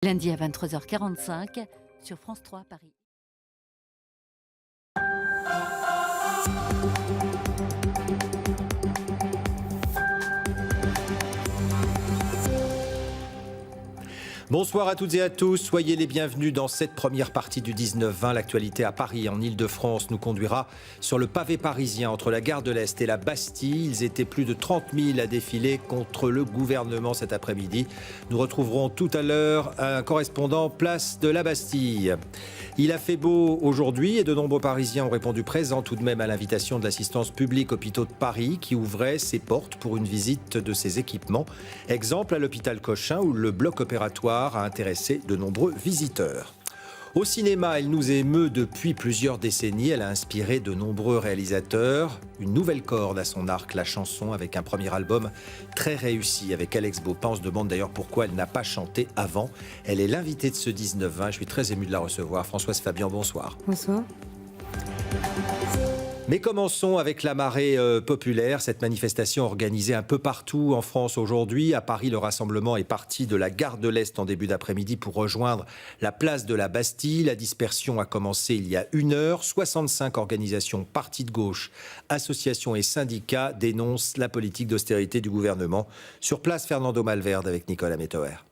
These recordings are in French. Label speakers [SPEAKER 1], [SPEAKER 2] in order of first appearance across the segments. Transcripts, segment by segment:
[SPEAKER 1] Lundi à 23h45 sur France 3 Paris.
[SPEAKER 2] Bonsoir à toutes et à tous, soyez les bienvenus dans cette première partie du 19-20. L'actualité à Paris, en Ile-de-France, nous conduira sur le pavé parisien entre la gare de l'Est et la Bastille. Ils étaient plus de 30 000 à défiler contre le gouvernement cet après-midi. Nous retrouverons tout à l'heure un correspondant place de la Bastille. Il a fait beau aujourd'hui et de nombreux Parisiens ont répondu présents tout de même à l'invitation de l'Assistance publique Hôpitaux de Paris qui ouvrait ses portes pour une visite de ses équipements. Exemple à l'hôpital Cochin où le bloc opératoire a intéressé de nombreux visiteurs. Au cinéma, elle nous émeut depuis plusieurs décennies. Elle a inspiré de nombreux réalisateurs. Une nouvelle corde à son arc, la chanson, avec un premier album très réussi avec Alex Baupin. On se demande d'ailleurs pourquoi elle n'a pas chanté avant. Elle est l'invitée de ce 19-20. Je suis très ému de la recevoir. Françoise Fabian, bonsoir.
[SPEAKER 3] Bonsoir.
[SPEAKER 2] Mais commençons avec la marée populaire, cette manifestation organisée un peu partout en France aujourd'hui. À Paris, le rassemblement est parti de la gare de l'Est en début d'après-midi pour rejoindre la place de la Bastille. La dispersion a commencé il y a 1 heure. 65 organisations, partis de gauche, associations et syndicats dénoncent la politique d'austérité du gouvernement. Sur place, Fernando Malverde avec Nicolas Métoer.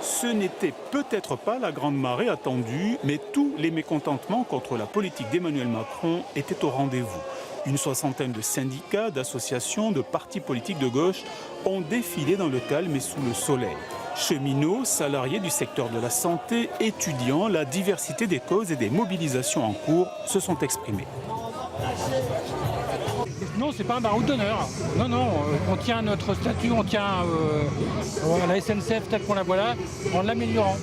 [SPEAKER 4] Ce n'était peut-être pas la grande marée attendue, mais tous les mécontentements contre la politique d'Emmanuel Macron étaient au rendez-vous. Une soixantaine de syndicats, d'associations, de partis politiques de gauche ont défilé dans le calme et sous le soleil. Cheminots, salariés du secteur de la santé, étudiants, la diversité des causes et des mobilisations en cours se sont exprimés.
[SPEAKER 5] Non, c'est pas un baroud d'honneur. Non, on tient notre statut, on tient la SNCF telle qu'on la voit là, en l'améliorant.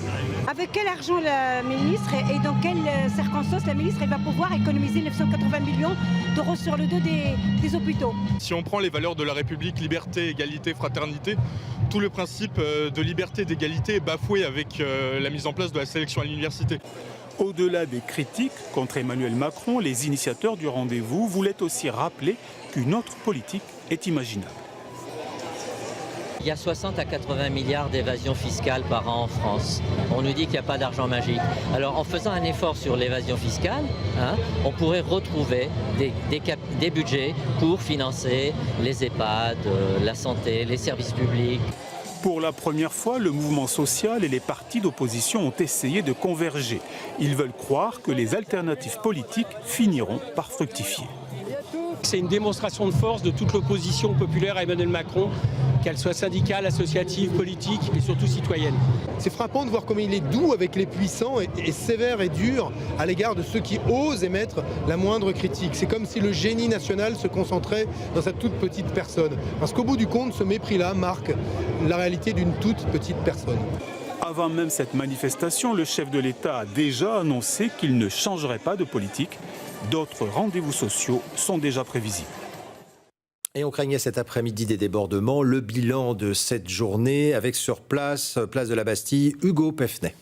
[SPEAKER 3] Avec quel argent la ministre et dans quelles circonstances la ministre elle va pouvoir économiser 980 millions d'euros sur le dos des hôpitaux?
[SPEAKER 6] Si on prend les valeurs de la République, liberté, égalité, fraternité, tout le principe de liberté et d'égalité est bafoué avec la mise en place de la sélection à l'université.
[SPEAKER 4] Au-delà des critiques contre Emmanuel Macron, les initiateurs du rendez-vous voulaient aussi rappeler qu'une autre politique est imaginable.
[SPEAKER 7] Il y a 60 à 80 milliards d'évasion fiscale par an en France. On nous dit qu'il n'y a pas d'argent magique. Alors en faisant un effort sur l'évasion fiscale, on pourrait retrouver des budgets pour financer les EHPAD, la santé, les services publics.
[SPEAKER 4] Pour la première fois, le mouvement social et les partis d'opposition ont essayé de converger. Ils veulent croire que les alternatives politiques finiront par fructifier.
[SPEAKER 5] C'est une démonstration de force de toute l'opposition populaire à Emmanuel Macron, qu'elle soit syndicale, associative, politique et surtout citoyenne.
[SPEAKER 8] C'est frappant de voir comment il est doux avec les puissants et sévère et dur à l'égard de ceux qui osent émettre la moindre critique. C'est comme si le génie national se concentrait dans sa toute petite personne. Parce qu'au bout du compte, ce mépris-là marque la réalité d'une toute petite personne.
[SPEAKER 4] Avant même cette manifestation, le chef de l'État a déjà annoncé qu'il ne changerait pas de politique. D'autres rendez-vous sociaux sont déjà prévisibles.
[SPEAKER 2] Et on craignait cet après-midi des débordements. Le bilan de cette journée avec sur place, place de la Bastille, Hugo Peffnet.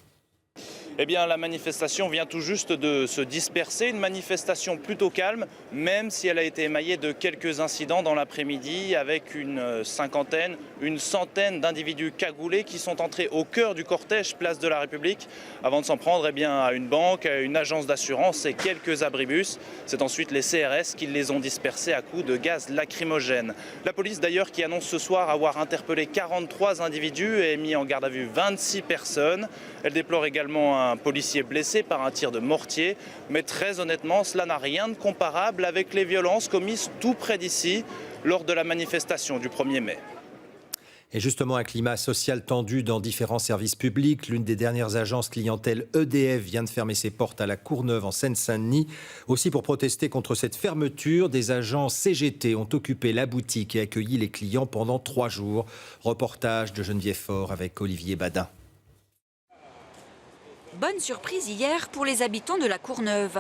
[SPEAKER 9] Eh bien, la manifestation vient tout juste de se disperser, une manifestation plutôt calme, même si elle a été émaillée de quelques incidents dans l'après-midi avec une cinquantaine, une centaine d'individus cagoulés qui sont entrés au cœur du cortège place de la République avant de s'en prendre à une banque, à une agence d'assurance et quelques abribus. C'est ensuite les CRS qui les ont dispersés à coups de gaz lacrymogène. La police d'ailleurs qui annonce ce soir avoir interpellé 43 individus et mis en garde à vue 26 personnes. Elle déplore également un policier blessé par un tir de mortier. Mais très honnêtement, cela n'a rien de comparable avec les violences commises tout près d'ici lors de la manifestation du 1er mai.
[SPEAKER 2] Et justement, un climat social tendu dans différents services publics. L'une des dernières agences clientèle EDF vient de fermer ses portes à la Courneuve en Seine-Saint-Denis. Aussi pour protester contre cette fermeture, des agents CGT ont occupé la boutique et accueilli les clients pendant 3 jours. Reportage de Geneviève Faure avec Olivier Badin.
[SPEAKER 10] Bonne surprise hier pour les habitants de la Courneuve.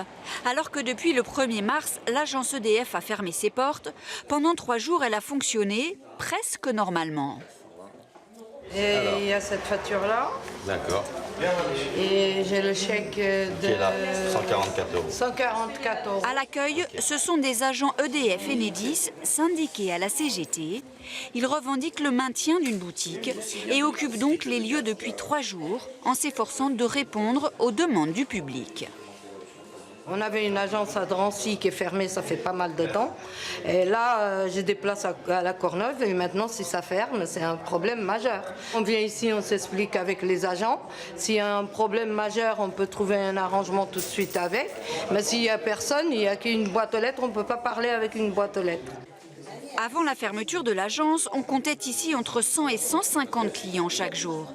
[SPEAKER 10] Alors que depuis le 1er mars, l'agence EDF a fermé ses portes, pendant 3 jours, elle a fonctionné presque normalement.
[SPEAKER 11] Et il y a cette facture-là. D'accord.
[SPEAKER 12] Et j'ai le chèque de...
[SPEAKER 11] Qui est là, 144 euros.
[SPEAKER 12] 144 euros.
[SPEAKER 10] À l'accueil, ce sont des agents EDF Enedis syndiqués à la CGT. Ils revendiquent le maintien d'une boutique et occupent donc les lieux depuis 3 jours en s'efforçant de répondre aux demandes du public.
[SPEAKER 12] On avait une agence à Drancy qui est fermée, ça fait pas mal de temps. Et là, j'ai des places à la Courneuve et maintenant, si ça ferme, c'est un problème majeur. On vient ici, on s'explique avec les agents. S'il y a un problème majeur, on peut trouver un arrangement tout de suite avec. Mais s'il n'y a personne, il n'y a qu'une boîte aux lettres, on ne peut pas parler avec une boîte aux lettres.
[SPEAKER 10] Avant la fermeture de l'agence, on comptait ici entre 100 et 150 clients chaque jour.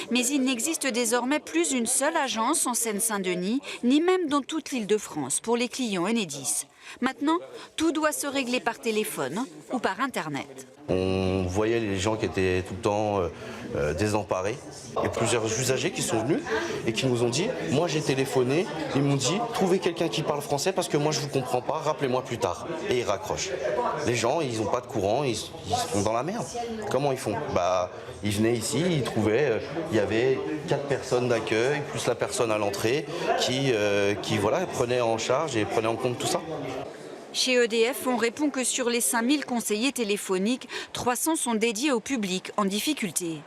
[SPEAKER 10] Mais il n'existe désormais plus une seule agence en Seine-Saint-Denis, ni même dans toute l'Île-de-France pour les clients Enedis. Maintenant, tout doit se régler par téléphone ou par Internet.
[SPEAKER 11] On voyait les gens qui étaient tout le temps désemparés. Il y a plusieurs usagers qui sont venus et qui nous ont dit, moi j'ai téléphoné, ils m'ont dit, trouvez quelqu'un qui parle français parce que moi je vous comprends pas, rappelez-moi plus tard. Et ils raccrochent. Les gens, ils n'ont pas de courant, ils sont dans la merde. Comment ils font? Ils venaient ici, ils trouvaient, il y avait 4 personnes d'accueil, plus la personne à l'entrée, qui prenait en charge et prenait en compte tout ça.
[SPEAKER 10] Chez EDF, on répond que sur les 5000 conseillers téléphoniques, 300 sont dédiés au public en difficulté.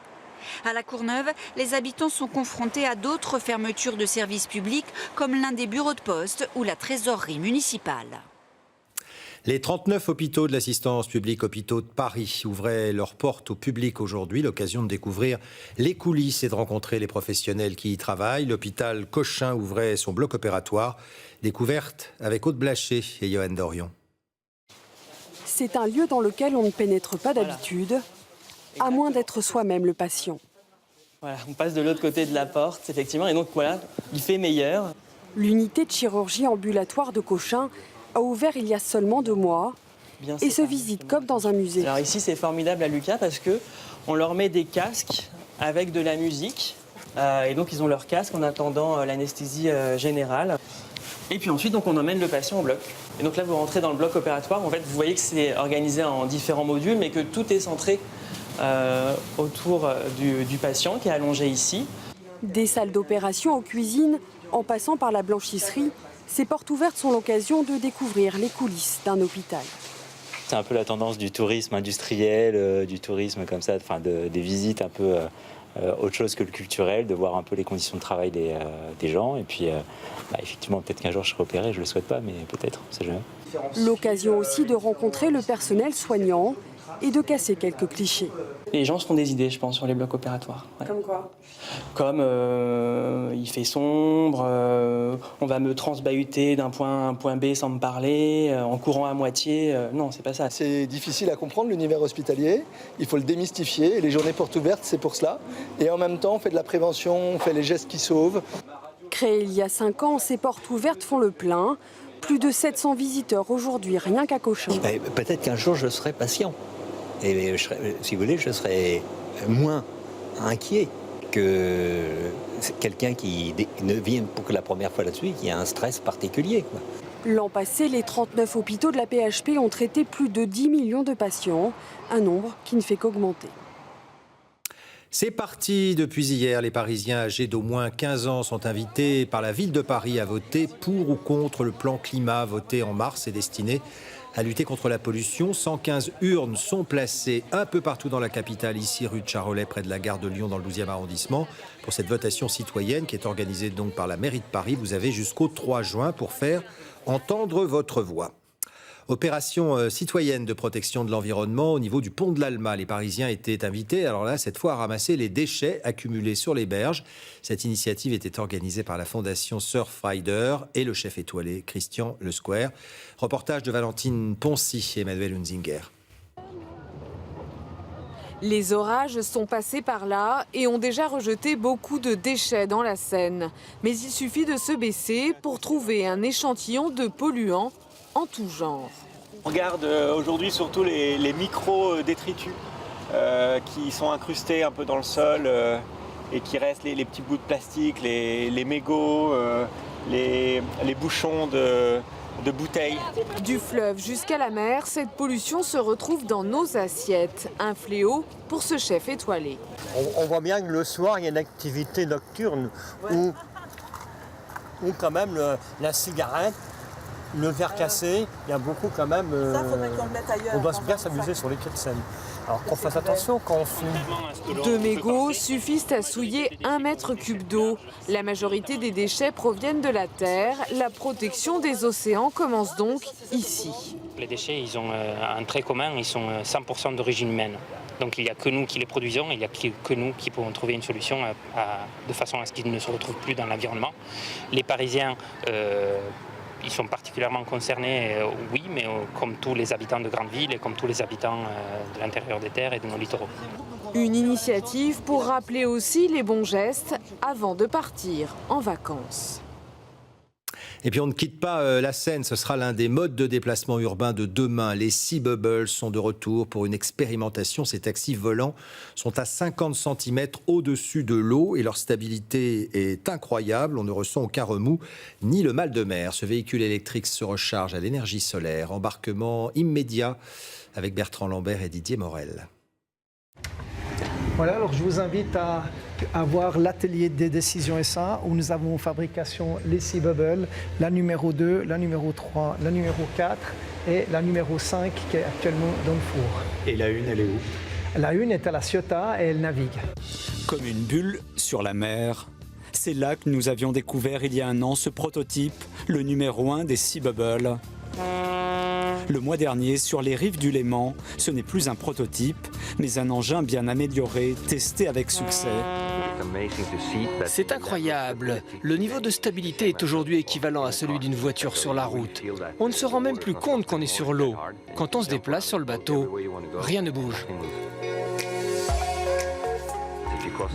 [SPEAKER 10] À la Courneuve, les habitants sont confrontés à d'autres fermetures de services publics, comme l'un des bureaux de poste ou la trésorerie municipale.
[SPEAKER 2] Les 39 hôpitaux de l'assistance publique hôpitaux de Paris ouvraient leurs portes au public aujourd'hui, l'occasion de découvrir les coulisses et de rencontrer les professionnels qui y travaillent. L'hôpital Cochin ouvrait son bloc opératoire. Découverte avec Aude Blaché et Johan Dorion.
[SPEAKER 13] C'est un lieu dans lequel on ne pénètre pas d'habitude, à moins d'être soi-même le patient.
[SPEAKER 14] Voilà, on passe de l'autre côté de la porte, effectivement, et donc voilà, il fait meilleur.
[SPEAKER 13] L'unité de chirurgie ambulatoire de Cochin a ouvert il y a seulement 2 mois et se visite comme dans un musée.
[SPEAKER 14] Alors ici, c'est formidable à Lucas parce qu'on leur met des casques avec de la musique. Et donc, ils ont leur casque en attendant l'anesthésie générale. Et puis ensuite, donc, on emmène le patient au bloc. Et donc là, vous rentrez dans le bloc opératoire. En fait, vous voyez que c'est organisé en différents modules, mais que tout est centré autour du patient qui est allongé ici.
[SPEAKER 13] Des salles d'opération aux cuisines, en passant par la blanchisserie, ces portes ouvertes sont l'occasion de découvrir les coulisses d'un hôpital.
[SPEAKER 15] C'est un peu la tendance du tourisme industriel, du tourisme comme ça, des visites un peu autre chose que le culturel, de voir un peu les conditions de travail des gens. Et puis, effectivement, peut-être qu'un jour je serai opéré, je ne le souhaite pas, mais peut-être, on ne sait jamais.
[SPEAKER 13] L'occasion aussi de rencontrer le personnel soignant et de casser quelques clichés.
[SPEAKER 14] Les gens se font des idées, je pense, sur les blocs opératoires. Ouais.
[SPEAKER 13] Comme quoi?
[SPEAKER 14] Comme il fait sombre, on va me transbahuter d'un point A à un point B sans me parler, en courant à moitié. Non, c'est pas ça.
[SPEAKER 16] C'est difficile à comprendre, l'univers hospitalier. Il faut le démystifier. Et les journées portes ouvertes, c'est pour cela. Et en même temps, on fait de la prévention, on fait les gestes qui sauvent.
[SPEAKER 13] Créées il y a 5 ans, ces portes ouvertes font le plein. Plus de 700 visiteurs aujourd'hui, rien qu'à Cochin.
[SPEAKER 17] Peut-être qu'un jour, je serai patient. Et si vous voulez, je serai moins inquiet que quelqu'un qui ne vient pour que la première fois là-dessus, qui a un stress particulier.
[SPEAKER 13] L'an passé, les 39 hôpitaux de la PHP ont traité plus de 10 millions de patients, un nombre qui ne fait qu'augmenter.
[SPEAKER 2] C'est parti depuis hier. Les Parisiens âgés d'au moins 15 ans sont invités par la ville de Paris à voter pour ou contre le plan climat voté en mars et destiné à lutter contre la pollution. 115 urnes sont placées un peu partout dans la capitale, ici rue de Charolais, près de la gare de Lyon, dans le 12e arrondissement. Pour cette votation citoyenne qui est organisée donc par la mairie de Paris, vous avez jusqu'au 3 juin pour faire entendre votre voix. Opération citoyenne de protection de l'environnement au niveau du pont de l'Alma. Les Parisiens étaient invités, alors là, cette fois, à ramasser les déchets accumulés sur les berges. Cette initiative était organisée par la fondation Surfrider et le chef étoilé Christian Le Square. Reportage de Valentine Poncy et Emmanuel Hunzinger.
[SPEAKER 18] Les orages sont passés par là et ont déjà rejeté beaucoup de déchets dans la Seine. Mais il suffit de se baisser pour trouver un échantillon de polluants en tout genre.
[SPEAKER 19] On regarde aujourd'hui surtout les micro-détritus qui sont incrustés un peu dans le sol et qui restent les petits bouts de plastique, les mégots, les bouchons de bouteilles.
[SPEAKER 18] Du fleuve jusqu'à la mer, cette pollution se retrouve dans nos assiettes. Un fléau pour ce chef étoilé.
[SPEAKER 20] On voit bien que le soir, il y a une activité nocturne où quand même la cigarette, le verre cassé, il y a beaucoup quand même... on doit bien s'amuser sur les quais de Seine. Alors qu'on fasse attention quand on fume.
[SPEAKER 18] 2 mégots suffisent à souiller 1 mètre cube d'eau. La majorité des déchets proviennent de la terre. La protection des océans commence donc ici.
[SPEAKER 21] Les déchets, ils ont un trait commun, ils sont 100% d'origine humaine. Donc il n'y a que nous qui les produisons, il n'y a que nous qui pouvons trouver une solution de façon à ce qu'ils ne se retrouvent plus dans l'environnement. Les Parisiens... ils sont particulièrement concernés, oui, mais comme tous les habitants de grandes villes et comme tous les habitants de l'intérieur des terres et de nos littoraux.
[SPEAKER 18] Une initiative pour rappeler aussi les bons gestes avant de partir en vacances.
[SPEAKER 2] Et puis on ne quitte pas la Seine, ce sera l'un des modes de déplacement urbain de demain. Les Sea Bubbles sont de retour pour une expérimentation. Ces taxis volants sont à 50 cm au-dessus de l'eau et leur stabilité est incroyable. On ne ressent aucun remous ni le mal de mer. Ce véhicule électrique se recharge à l'énergie solaire. Embarquement immédiat avec Bertrand Lambert et Didier Morel.
[SPEAKER 22] Voilà, alors je vous invite à voir l'atelier des décisions SA où nous avons en fabrication les Sea Bubbles, la numéro 2, la numéro 3, la numéro 4 et la numéro 5 qui est actuellement dans le four.
[SPEAKER 23] Et la une, elle est où?
[SPEAKER 22] La une est à La Ciotat et elle navigue.
[SPEAKER 23] Comme une bulle sur la mer. C'est là que nous avions découvert il y a un an ce prototype, le numéro 1 des Sea Bubbles. Le mois dernier, sur les rives du Léman, ce n'est plus un prototype, mais un engin bien amélioré, testé avec succès.
[SPEAKER 24] C'est incroyable. Le niveau de stabilité est aujourd'hui équivalent à celui d'une voiture sur la route. On ne se rend même plus compte qu'on est sur l'eau. Quand on se déplace sur le bateau, rien ne bouge.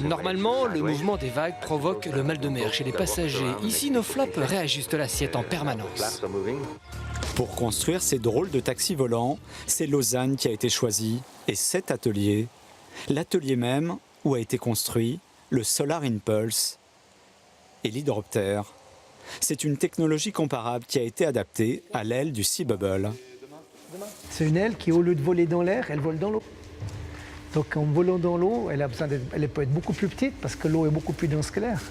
[SPEAKER 24] Normalement, le mouvement des vagues provoque le mal de mer chez les passagers. Ici, nos flaps réajustent l'assiette en permanence.
[SPEAKER 23] Pour construire ces drôles de taxis volants, c'est Lausanne qui a été choisie, et 7 ateliers. L'atelier même où a été construit le Solar Impulse et l'hydroptère. C'est une technologie comparable qui a été adaptée à l'aile du Sea Bubble.
[SPEAKER 22] C'est une aile qui, au lieu de voler dans l'air, elle vole dans l'eau. Donc en volant dans l'eau, elle peut être beaucoup plus petite parce que l'eau est beaucoup plus dense que l'air.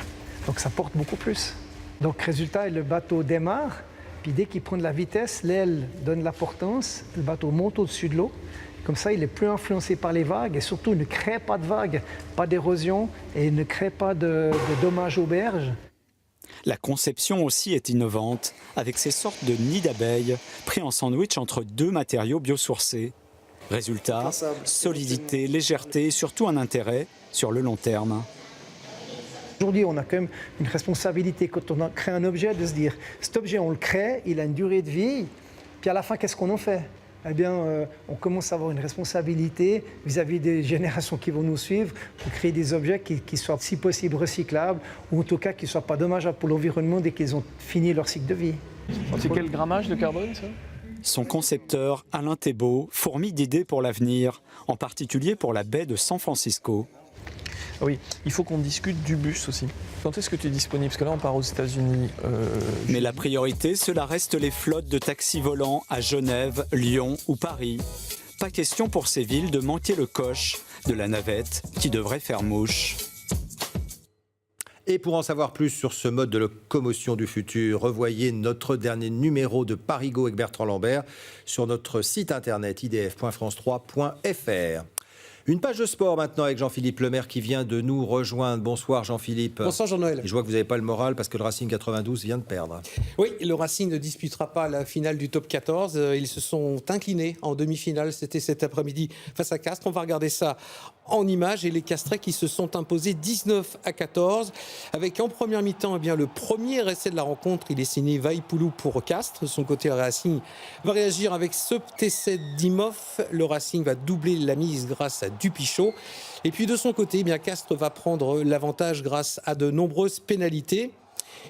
[SPEAKER 22] Donc ça porte beaucoup plus. Donc résultat, le bateau démarre, puis dès qu'il prend de la vitesse, l'aile donne la portance, le bateau monte au-dessus de l'eau. Comme ça, il est plus influencé par les vagues et surtout, il ne crée pas de vagues, pas d'érosion et il ne crée pas de dommages aux berges.
[SPEAKER 23] La conception aussi est innovante, avec ces sortes de nids d'abeilles pris en sandwich entre 2 matériaux biosourcés. Résultat, solidité, légèreté et surtout un intérêt sur le long terme.
[SPEAKER 22] Aujourd'hui, on a quand même une responsabilité quand on crée un objet de se dire cet objet, on le crée, il a une durée de vie, puis à la fin, qu'est-ce qu'on en fait? Eh bien, on commence à avoir une responsabilité vis-à-vis des générations qui vont nous suivre pour créer des objets qui soient, si possible, recyclables ou en tout cas qui ne soient pas dommageables pour l'environnement dès qu'ils ont fini leur cycle de vie.
[SPEAKER 23] C'est quel grammage de carbone, ça ? Son concepteur, Alain Thébault, fourmille d'idées pour l'avenir, en particulier pour la baie de San Francisco.
[SPEAKER 25] Oui, il faut qu'on discute du bus aussi. Quand est-ce que tu es disponible? Parce que là, on part aux États-Unis.
[SPEAKER 23] Mais la priorité, cela reste les flottes de taxis volants à Genève, Lyon ou Paris. Pas question pour ces villes de manquer le coche de la navette qui devrait faire mouche.
[SPEAKER 2] Et pour en savoir plus sur ce mode de locomotion du futur, revoyez notre dernier numéro de Parigo avec Bertrand Lambert sur notre site internet idf.france3.fr. Une page de sport maintenant avec Jean-Philippe Lemaire qui vient de nous rejoindre. Bonsoir Jean-Philippe.
[SPEAKER 26] Bonsoir Jean-Noël.
[SPEAKER 2] Et je vois que vous n'avez pas le moral parce que le Racing 92 vient de perdre.
[SPEAKER 26] Oui, le Racing ne disputera pas la finale du top 14. Ils se sont inclinés en demi-finale. C'était cet après-midi face à Castres. On va regarder ça en images et les Castrais qui se sont imposés 19-14 avec en première mi-temps eh bien, le premier essai de la rencontre. Il est signé Vaïpoulou pour Castres. De son côté, le Racing va réagir avec ce essai d'Imhoff. Le Racing va doubler la mise grâce à Dupichot. Et puis de son côté, eh bien, Castres va prendre l'avantage grâce à de nombreuses pénalités.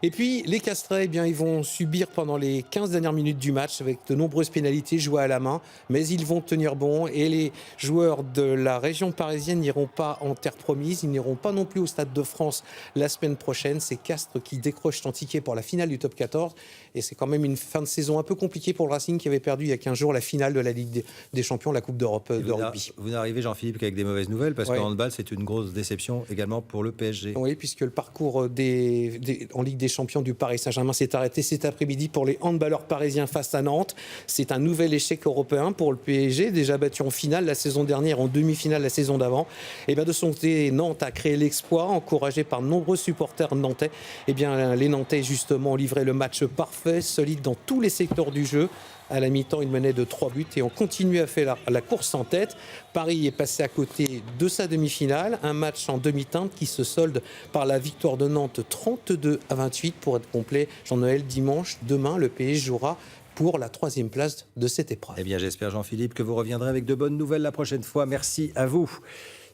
[SPEAKER 26] Et puis les Castrets, eh bien, ils vont subir pendant les 15 dernières minutes du match avec de nombreuses pénalités jouées à la main, mais ils vont tenir bon et les joueurs de la région parisienne n'iront pas en terre promise, ils n'iront pas non plus au Stade de France la semaine prochaine. C'est Castres qui décroche son ticket pour la finale du top 14 et c'est quand même une fin de saison un peu compliquée pour le Racing qui avait perdu il y a 15 jours la finale de la Ligue des Champions, la Coupe d'Europe de rugby.
[SPEAKER 2] Vous n'arrivez, Jean-Philippe, qu'avec des mauvaises nouvelles parce qu'en handball, c'est une grosse déception également pour le PSG.
[SPEAKER 26] Oui, puisque le parcours en Ligue des Champions du Paris Saint-Germain s'est arrêté cet après-midi pour les handballeurs parisiens face à Nantes. C'est un nouvel échec européen pour le PSG, déjà battu en finale la saison dernière, en demi-finale la saison d'avant. Et bien de son côté, Nantes a créé l'exploit, encouragé par de nombreux supporters nantais. Et bien les Nantais justement ont livré le match parfait, solide dans tous les secteurs du jeu. À la mi-temps, ils menaient de 3 buts et ont continué à faire la course en tête. Paris est passé à côté de sa demi-finale, un match en demi-teinte qui se solde par la victoire de Nantes 32-28 pour être complet. Jean-Noël, dimanche, demain, le PSG jouera pour la 3e place de cette épreuve.
[SPEAKER 2] Eh bien, j'espère, Jean-Philippe, que vous reviendrez avec de bonnes nouvelles la prochaine fois. Merci à vous.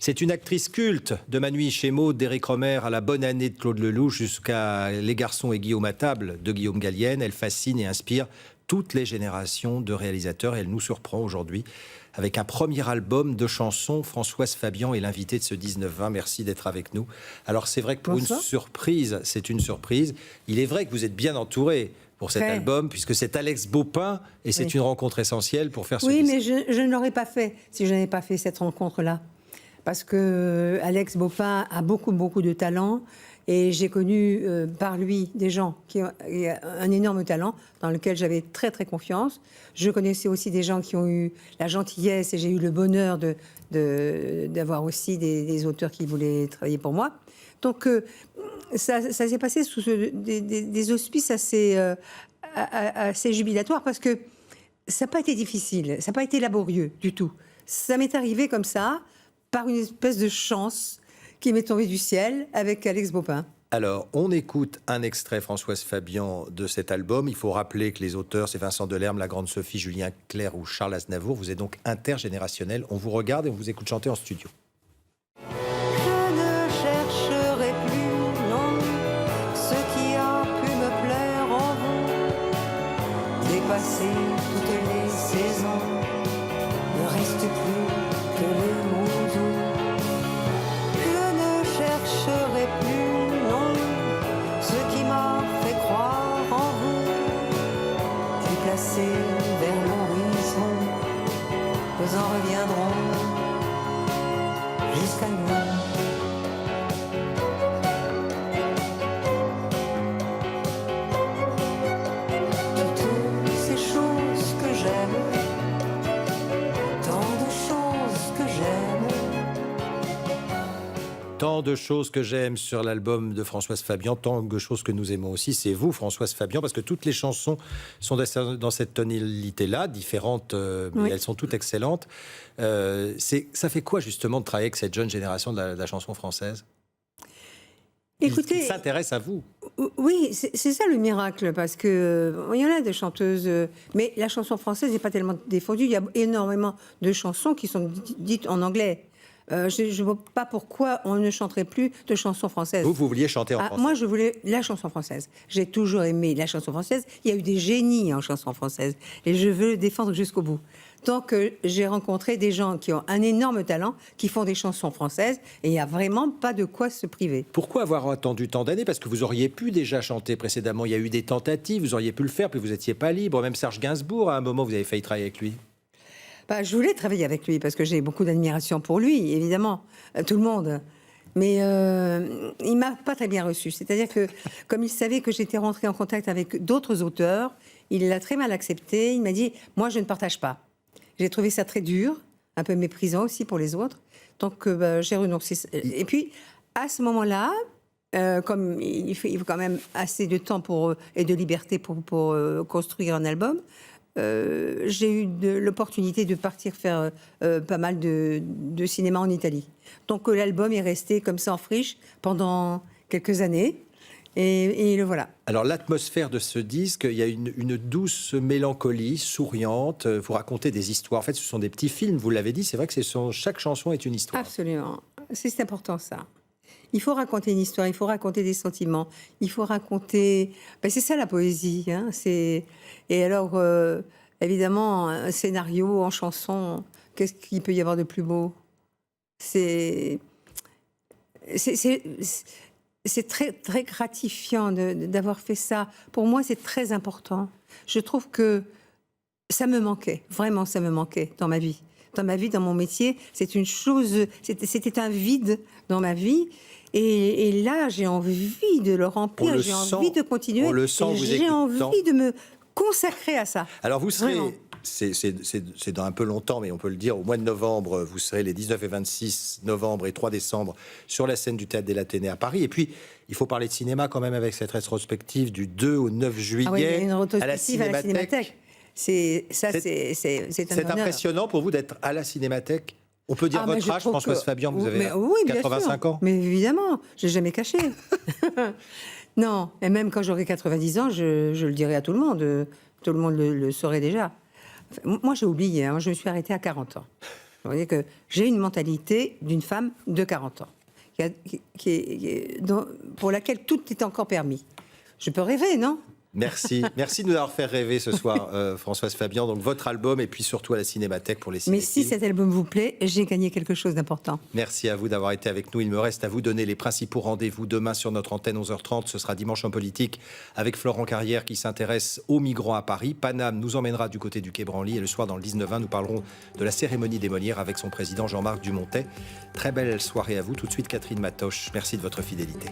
[SPEAKER 2] C'est une actrice culte de Manu Chémeau, d'Éric Romer à la bonne année de Claude Lelouch jusqu'à Les garçons et Guillaume à table de Guillaume Gallienne. Elle fascine et inspire toutes les générations de réalisateurs. Elle nous surprend aujourd'hui avec un premier album de chansons. Françoise Fabian est l'invitée de ce 19-20. Merci d'être avec nous. Alors c'est vrai que pour une surprise, c'est une surprise. Il est vrai que vous êtes bien entouré pour cet album, puisque c'est Alex Baupin, et c'est une rencontre essentielle pour faire ce disque.
[SPEAKER 1] Oui, mais je ne l'aurais pas fait si je n'avais pas fait cette rencontre-là. Parce que Alex Baupin a beaucoup de talent. Et j'ai connu par lui des gens qui ont un énorme talent, dans lequel j'avais très confiance. Je connaissais aussi des gens qui ont eu la gentillesse et j'ai eu le bonheur d'avoir aussi des auteurs qui voulaient travailler pour moi. Donc ça s'est passé sous des auspices assez jubilatoires parce que ça n'a pas été difficile, ça n'a pas été laborieux du tout. Ça m'est arrivé comme ça, par une espèce de chance qui m'est tombé du ciel avec Alex Baupin.
[SPEAKER 2] Alors, on écoute un extrait, Françoise Fabian, de cet album. Il faut rappeler que les auteurs, c'est Vincent Delerme, La Grande Sophie, Julien Clerc ou Charles Aznavour. Vous êtes donc intergénérationnel. On vous regarde et on vous écoute chanter en studio.
[SPEAKER 1] Je ne chercherai plus, non, ce qui a pu me plaire en vous. Dépasser toutes les saisons, ne reste plus que les mots doux. Je ne chercherai plus, non, ce qui m'a fait croire en vous. Déplacé vers l'horizon, nous en reviendrons jusqu'à nous. Toutes ces choses que j'aime, tant de choses que j'aime.
[SPEAKER 2] Tant de choses que j'aime sur l'album de Françoise Fabian, tant de choses que nous aimons aussi, c'est vous, Françoise Fabian, parce que toutes les chansons sont dans cette tonalité-là, différentes, mais elles sont toutes excellentes. Ça fait quoi, justement, de travailler avec cette jeune génération de la chanson française ?
[SPEAKER 1] Écoutez,
[SPEAKER 2] qui s'intéresse à vous.
[SPEAKER 1] Oui, c'est ça le miracle, parce que il y en a des chanteuses, mais la chanson française n'est pas tellement défendue. Il y a énormément de chansons qui sont dites en anglais. Je ne vois pas pourquoi on ne chanterait plus de chansons françaises.
[SPEAKER 2] Vous vouliez chanter en français ?
[SPEAKER 1] Moi, je voulais la chanson française. J'ai toujours aimé la chanson française. Il y a eu des génies en chanson française. Et je veux le défendre jusqu'au bout. Donc, j'ai rencontré des gens qui ont un énorme talent, qui font des chansons françaises, et il n'y a vraiment pas de quoi se priver.
[SPEAKER 2] Pourquoi avoir attendu tant d'années ? Parce que vous auriez pu déjà chanter précédemment. Il y a eu des tentatives, vous auriez pu le faire, puis vous n'étiez pas libre. Même Serge Gainsbourg, à un moment, vous avez failli travailler avec lui.
[SPEAKER 1] Je voulais travailler avec lui parce que j'ai beaucoup d'admiration pour lui, évidemment, tout le monde. Mais il m'a pas très bien reçu. C'est-à-dire que, comme il savait que j'étais rentrée en contact avec d'autres auteurs, il l'a très mal accepté. Il m'a dit « Moi, je ne partage pas ». J'ai trouvé ça très dur, un peu méprisant aussi pour les autres. Donc, j'ai renoncé. Et puis, à ce moment-là, comme il faut quand même assez de temps et de liberté pour construire un album, j'ai eu l'opportunité de partir faire pas mal de cinéma en Italie. Donc l'album est resté comme ça en friche pendant quelques années. Et le voilà.
[SPEAKER 2] Alors l'atmosphère de ce disque, il y a une douce mélancolie, souriante. Vous racontez des histoires. En fait, ce sont des petits films, vous l'avez dit. C'est vrai que chaque chanson est une histoire.
[SPEAKER 1] Absolument. C'est important, ça. Il faut raconter une histoire, il faut raconter des sentiments, il faut raconter... c'est ça la poésie. Hein. Et alors, évidemment, un scénario en chanson, qu'est-ce qu'il peut y avoir de plus beau? C'est très, très gratifiant d'avoir fait ça. Pour moi, c'est très important. Je trouve que ça me manquait, vraiment ça me manquait dans ma vie. Dans mon métier, c'est une chose, c'était un vide dans ma vie. Et là, j'ai envie de le remplir, j'ai envie de continuer.
[SPEAKER 2] On le sent, vous
[SPEAKER 1] j'ai envie de me consacrer à ça.
[SPEAKER 2] Alors vous serez...
[SPEAKER 1] Vraiment.
[SPEAKER 2] C'est dans un peu longtemps, mais on peut le dire, au mois de novembre, vous serez les 19 et 26 novembre et 3 décembre sur la scène du Théâtre des Lathénés à Paris. Et puis, il faut parler de cinéma quand même avec cette rétrospective du 2 au 9 juillet
[SPEAKER 1] il y a une
[SPEAKER 2] à la
[SPEAKER 1] rétrospective à la Cinémathèque. C'est
[SPEAKER 2] impressionnant pour vous d'être à la Cinémathèque. On peut dire votre âge, Françoise Fabian, vous avez 85 ans.
[SPEAKER 1] Mais évidemment, je n'ai jamais caché. Non, et même quand j'aurai 90 ans, je le dirai à tout le monde. Tout le monde le saurait déjà. Moi, j'ai oublié, hein, je me suis arrêtée à 40 ans. Vous voyez que j'ai une mentalité d'une femme de 40 ans, pour laquelle tout est encore permis. Je peux rêver, non ?
[SPEAKER 2] Merci de nous avoir fait rêver ce soir, Françoise Fabian. Donc votre album et puis surtout à la Cinémathèque pour les cinéphiles.
[SPEAKER 1] Mais si cet album vous plaît, j'ai gagné quelque chose d'important.
[SPEAKER 2] Merci à vous d'avoir été avec nous. Il me reste à vous donner les principaux rendez-vous demain sur notre antenne 11h30. Ce sera Dimanche en politique avec Florent Carrière qui s'intéresse aux migrants à Paris. Paname nous emmènera du côté du Quai Branly et le soir dans le 19-20, nous parlerons de la cérémonie des Molières avec son président Jean-Marc Dumontet. Très belle soirée à vous. Tout de suite Catherine Matoche. Merci de votre fidélité.